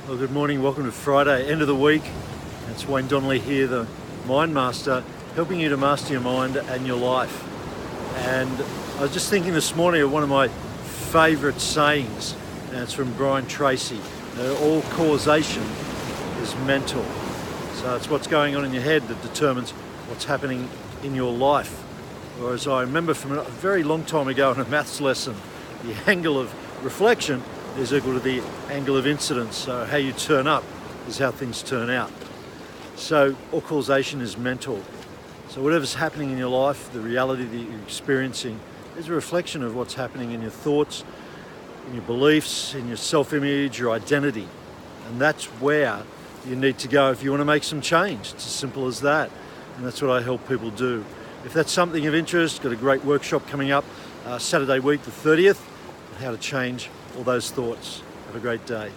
Well, good morning, welcome to Friday, end of the week. It's Wayne Donnelly here, the Mind Master, helping you to master your mind and your life. And I was just thinking this morning of one of my favourite sayings, and it's from Tracy. All causation is mental. So it's what's going on in your head that determines what's happening in your life. Or as I remember from a very long time ago in a maths lesson, the angle of reflection is equal to the angle of incidence. So how you turn up is how things turn out. So all causation is mental. So whatever's happening in your life, the reality that you're experiencing, is a reflection of what's happening in your thoughts, in your beliefs, in your self-image, your identity. And that's where you need to go if you want to make some change. It's as simple as that. And that's what I help people do. If that's something of interest, got a great workshop coming up Saturday week, the 30th, on how to change all those thoughts. Have a great day.